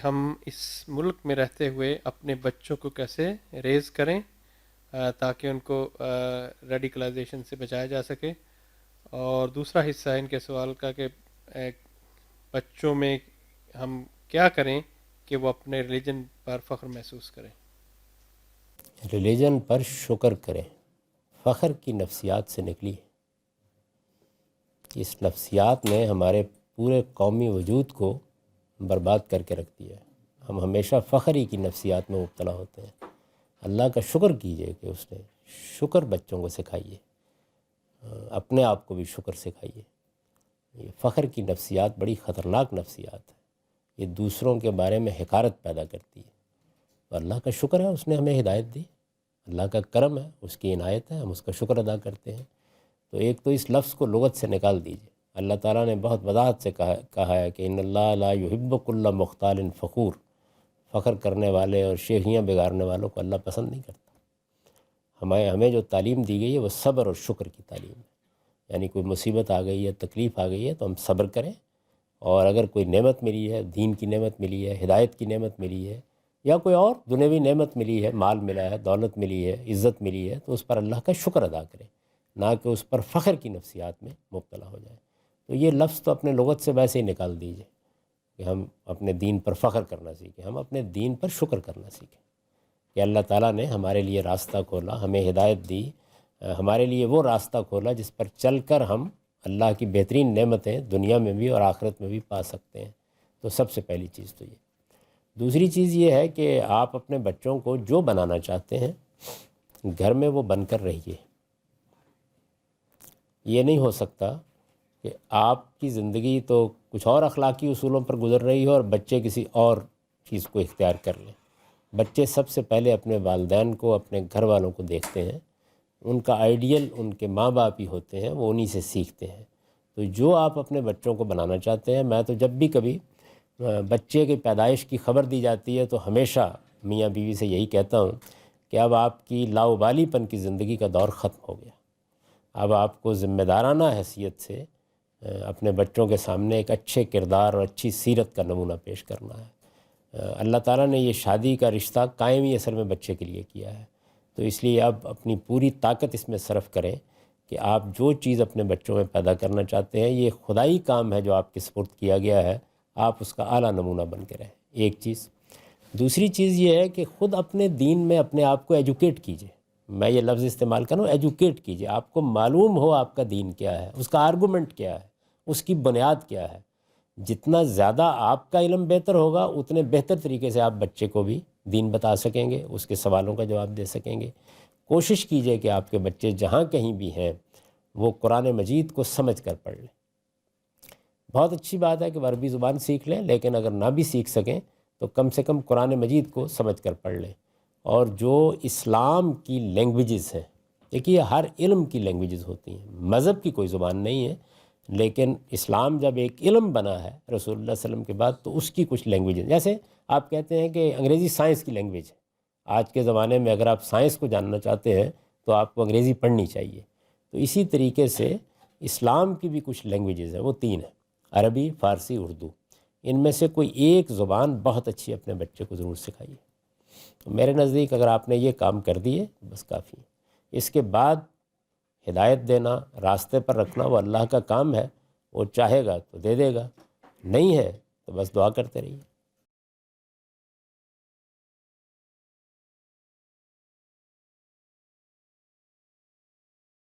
ہم اس ملک میں رہتے ہوئے اپنے بچوں کو کیسے ریز کریں تاکہ ان کو ریڈیکلائزیشن سے بچایا جا سکے. اور دوسرا حصہ ہے ان کے سوال کا کہ بچوں میں ہم کیا کریں کہ وہ اپنے ریلیجن پر فخر محسوس کریں. ریلیجن پر شکر کریں. فخر کی نفسیات سے نکلی. اس نفسیات نے ہمارے پورے قومی وجود کو برباد کر کے رکھ دیا ہے. ہم ہمیشہ فخر ہی کی نفسیات میں مبتلا ہوتے ہیں. اللہ کا شکر کیجئے کہ اس نے شکر بچوں کو سکھائیے، اپنے آپ کو بھی شکر سکھائیے. یہ فخر کی نفسیات بڑی خطرناک نفسیات ہے. یہ دوسروں کے بارے میں حقارت پیدا کرتی ہے. تو اللہ کا شکر ہے اس نے ہمیں ہدایت دی، اللہ کا کرم ہے، اس کی عنایت ہے، ہم اس کا شکر ادا کرتے ہیں. تو ایک تو اس لفظ کو لغت سے نکال دیجئے. اللہ تعالیٰ نے بہت وضاحت سے کہا ہے کہ ان اللہ لا یحب کل مختال فخور. فخر کرنے والے اور شیخیاں بگاڑنے والوں کو اللہ پسند نہیں کرتا. ہمیں جو تعلیم دی گئی ہے وہ صبر اور شکر کی تعلیم ہے. یعنی کوئی مصیبت آ گئی ہے، تکلیف آ گئی ہے تو ہم صبر کریں، اور اگر کوئی نعمت ملی ہے، دین کی نعمت ملی ہے، ہدایت کی نعمت ملی ہے، یا کوئی اور دنیوی نعمت ملی ہے، مال ملا ہے، دولت ملی ہے، عزت ملی ہے، تو اس پر اللہ کا شکر ادا کریں، نہ کہ اس پر فخر کی نفسیات میں مبتلا ہو جائیں. تو یہ لفظ تو اپنے لغت سے ویسے ہی نکال دیجئے کہ ہم اپنے دین پر فخر کرنا سیکھیں. ہم اپنے دین پر شکر کرنا سیکھیں کہ اللہ تعالیٰ نے ہمارے لیے راستہ کھولا، ہمیں ہدایت دی، ہمارے لیے وہ راستہ کھولا جس پر چل کر ہم اللہ کی بہترین نعمتیں دنیا میں بھی اور آخرت میں بھی پا سکتے ہیں. تو سب سے پہلی چیز تو یہ. دوسری چیز یہ ہے کہ آپ اپنے بچوں کو جو بنانا چاہتے ہیں گھر میں وہ بن کر رہیے. یہ نہیں ہو سکتا کہ آپ کی زندگی تو کچھ اور اخلاقی اصولوں پر گزر رہی ہو اور بچے کسی اور چیز کو اختیار کر لیں. بچے سب سے پہلے اپنے والدین کو، اپنے گھر والوں کو دیکھتے ہیں. ان کا آئیڈیل ان کے ماں باپ ہی ہوتے ہیں، وہ انہی سے سیکھتے ہیں. تو جو آپ اپنے بچوں کو بنانا چاہتے ہیں، میں تو جب بھی کبھی بچے کی پیدائش کی خبر دی جاتی ہے تو ہمیشہ میاں بیوی سے یہی کہتا ہوں کہ اب آپ کی لاؤبالی پن کی زندگی کا دور ختم ہو گیا. اب آپ کو ذمہ دارانہ حیثیت سے اپنے بچوں کے سامنے ایک اچھے کردار اور اچھی سیرت کا نمونہ پیش کرنا ہے. اللہ تعالیٰ نے یہ شادی کا رشتہ قائم ہی اصل میں بچے کے لیے کیا ہے. تو اس لیے اب اپنی پوری طاقت اس میں صرف کریں کہ آپ جو چیز اپنے بچوں میں پیدا کرنا چاہتے ہیں، یہ خدائی کام ہے جو آپ کے سپرد کیا گیا ہے، آپ اس کا اعلیٰ نمونہ بن کے رہیں. ایک چیز. دوسری چیز یہ ہے کہ خود اپنے دین میں اپنے آپ کو ایجوکیٹ کیجئے. میں یہ لفظ استعمال کروں، ایجوکیٹ کیجئے. آپ کو معلوم ہو آپ کا دین کیا ہے، اس کا آرگومنٹ کیا ہے، اس کی بنیاد کیا ہے. جتنا زیادہ آپ کا علم بہتر ہوگا اتنے بہتر طریقے سے آپ بچے کو بھی دین بتا سکیں گے، اس کے سوالوں کا جواب دے سکیں گے. کوشش کیجئے کہ آپ کے بچے جہاں کہیں بھی ہیں وہ قرآن مجید کو سمجھ کر پڑھ لیں. بہت اچھی بات ہے کہ وہ عربی زبان سیکھ لیں، لیکن اگر نہ بھی سیکھ سکیں تو کم سے کم قرآن مجید کو سمجھ کر پڑھ لیں. اور جو اسلام کی لینگویجز ہیں، دیکھیے ہر علم کی لینگویجز ہوتی ہیں، مذہب کی کوئی زبان نہیں ہے، لیکن اسلام جب ایک علم بنا ہے رسول اللہ صلی اللہ علیہ وسلم کے بعد تو اس کی کچھ لینگویجز، جیسے آپ کہتے ہیں کہ انگریزی سائنس کی لینگویج ہے. آج کے زمانے میں اگر آپ سائنس کو جاننا چاہتے ہیں تو آپ کو انگریزی پڑھنی چاہیے. تو اسی طریقے سے اسلام کی بھی کچھ لینگویجز ہیں، وہ 3 ہیں: عربی، فارسی، اردو. ان میں سے کوئی ایک زبان بہت اچھی اپنے بچے کو ضرور سکھائیے. تو میرے نزدیک اگر آپ نے یہ کام کر دیے بس کافی ہے. اس کے بعد ہدایت دینا، راستے پر رکھنا وہ اللہ کا کام ہے. وہ چاہے گا تو دے دے گا، نہیں ہے تو بس دعا کرتے رہیے.